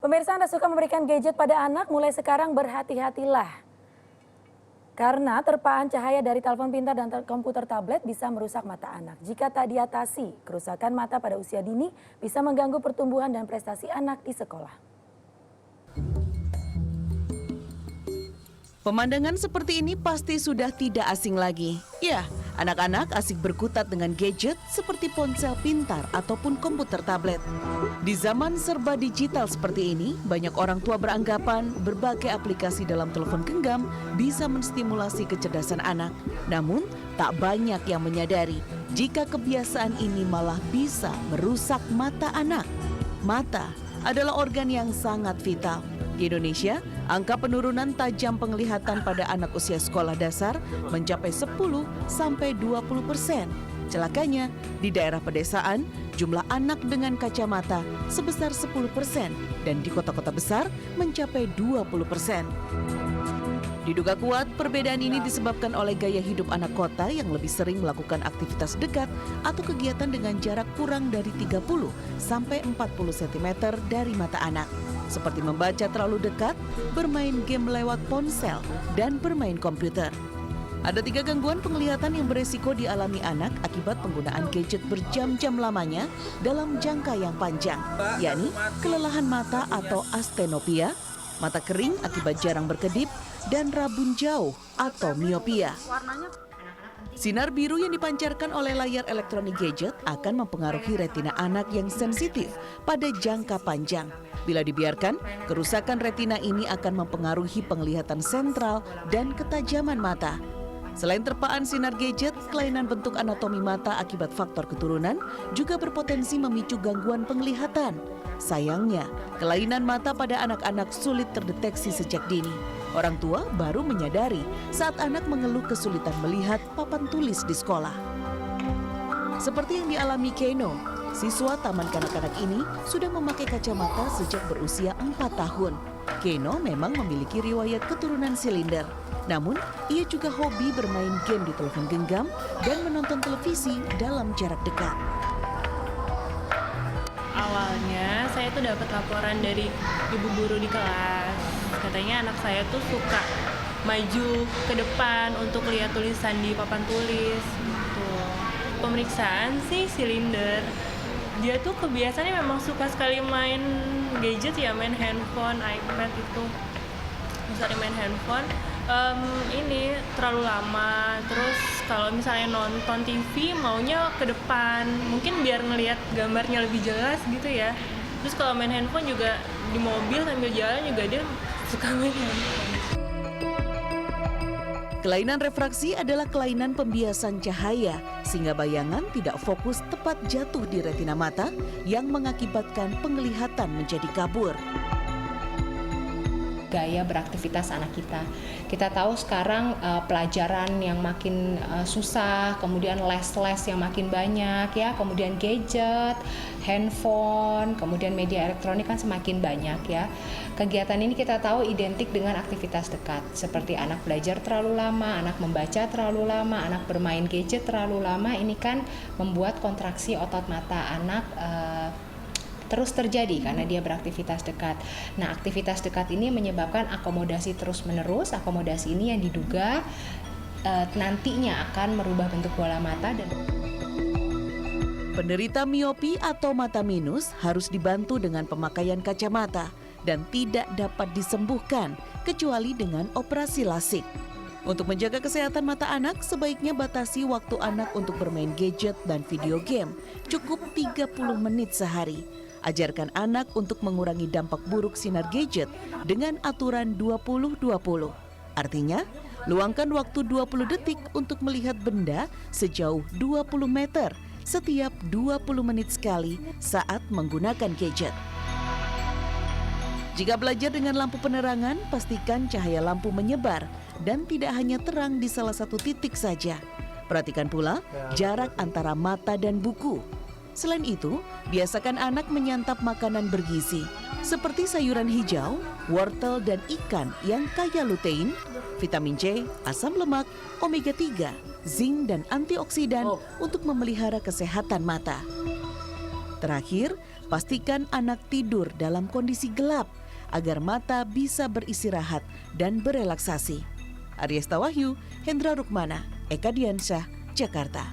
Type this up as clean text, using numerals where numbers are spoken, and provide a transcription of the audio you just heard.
Pemirsa, Anda suka memberikan gadget pada anak, mulai sekarang berhati-hatilah. Karena terpaan cahaya dari telepon pintar dan komputer tablet bisa merusak mata anak. Jika tak diatasi, kerusakan mata pada usia dini bisa mengganggu pertumbuhan dan prestasi anak di sekolah. Pemandangan seperti ini pasti sudah tidak asing lagi. Ya, anak-anak asik berkutat dengan gadget seperti ponsel pintar ataupun komputer tablet. Di zaman serba digital seperti ini, banyak orang tua beranggapan berbagai aplikasi dalam telepon genggam bisa menstimulasi kecerdasan anak. Namun, tak banyak yang menyadari jika kebiasaan ini malah bisa merusak mata anak. Mata adalah organ yang sangat vital. Di Indonesia, angka penurunan tajam penglihatan pada anak usia sekolah dasar mencapai 10-20%. Celakanya, di daerah pedesaan, jumlah anak dengan kacamata sebesar 10% dan di kota-kota besar mencapai 20%. Diduga kuat, perbedaan ini disebabkan oleh gaya hidup anak kota yang lebih sering melakukan aktivitas dekat atau kegiatan dengan jarak kurang dari 30-40 cm dari mata anak. Seperti membaca terlalu dekat, bermain game lewat ponsel, dan bermain komputer. Ada 3 gangguan penglihatan yang beresiko dialami anak akibat penggunaan gadget berjam-jam lamanya dalam jangka yang panjang, yakni kelelahan mata atau astenopia, mata kering akibat jarang berkedip, dan rabun jauh atau miopia. Sinar biru yang dipancarkan oleh layar elektronik gadget akan mempengaruhi retina anak yang sensitif pada jangka panjang. Bila dibiarkan, kerusakan retina ini akan mempengaruhi penglihatan sentral dan ketajaman mata. Selain terpaan sinar gadget, kelainan bentuk anatomi mata akibat faktor keturunan juga berpotensi memicu gangguan penglihatan. Sayangnya, kelainan mata pada anak-anak sulit terdeteksi sejak dini. Orang tua baru menyadari saat anak mengeluh kesulitan melihat papan tulis di sekolah. Seperti yang dialami Keno, siswa taman kanak-kanak ini sudah memakai kacamata sejak berusia 4 tahun. Keno memang memiliki riwayat keturunan silinder. Namun, ia juga hobi bermain game di telepon genggam dan menonton televisi dalam jarak dekat. Awalnya saya tuh dapat laporan dari ibu guru di kelas. Katanya anak saya tuh suka maju ke depan untuk lihat tulisan di papan tulis gitu. Pemeriksaan sih silinder. Dia tuh kebiasaannya memang suka sekali main gadget ya, main handphone, iPad itu. Misalnya main handphone, ini terlalu lama. Terus kalau misalnya nonton TV maunya ke depan, mungkin biar ngelihat gambarnya lebih jelas gitu ya. Terus kalau main handphone juga di mobil sambil jalan juga dia suka main handphone. Kelainan refraksi adalah kelainan pembiasan cahaya sehingga bayangan tidak fokus tepat jatuh di retina mata yang mengakibatkan penglihatan menjadi kabur. Gaya beraktivitas anak kita. Kita tahu sekarang pelajaran yang makin susah, kemudian les-les yang makin banyak ya, kemudian gadget, handphone, kemudian media elektronik kan semakin banyak ya. Kegiatan ini kita tahu identik dengan aktivitas dekat, seperti anak belajar terlalu lama, anak membaca terlalu lama, anak bermain gadget terlalu lama. Ini kan membuat kontraksi otot mata anak terus terjadi karena dia beraktivitas dekat. Nah, aktivitas dekat ini menyebabkan akomodasi terus-menerus. Akomodasi ini yang diduga nantinya akan merubah bentuk bola mata dan Penderita miopi atau mata minus harus dibantu dengan pemakaian kacamata dan tidak dapat disembuhkan kecuali dengan operasi lasik. Untuk menjaga kesehatan mata anak, sebaiknya batasi waktu anak untuk bermain gadget dan video game. Cukup 30 menit sehari. Ajarkan anak untuk mengurangi dampak buruk sinar gadget dengan aturan 20-20. Artinya, luangkan waktu 20 detik untuk melihat benda sejauh 20 meter setiap 20 menit sekali saat menggunakan gadget. Jika belajar dengan lampu penerangan, pastikan cahaya lampu menyebar dan tidak hanya terang di salah satu titik saja. Perhatikan pula jarak antara mata dan buku. Selain itu, biasakan anak menyantap makanan bergizi seperti sayuran hijau, wortel dan ikan yang kaya lutein, vitamin C, asam lemak, omega 3, zinc dan antioksidan untuk memelihara kesehatan mata. Terakhir, Pastikan anak tidur dalam kondisi gelap agar mata bisa beristirahat dan berelaksasi. Aryesta Wahyu, Hendra Rukmana, Eka Diansyah, Jakarta.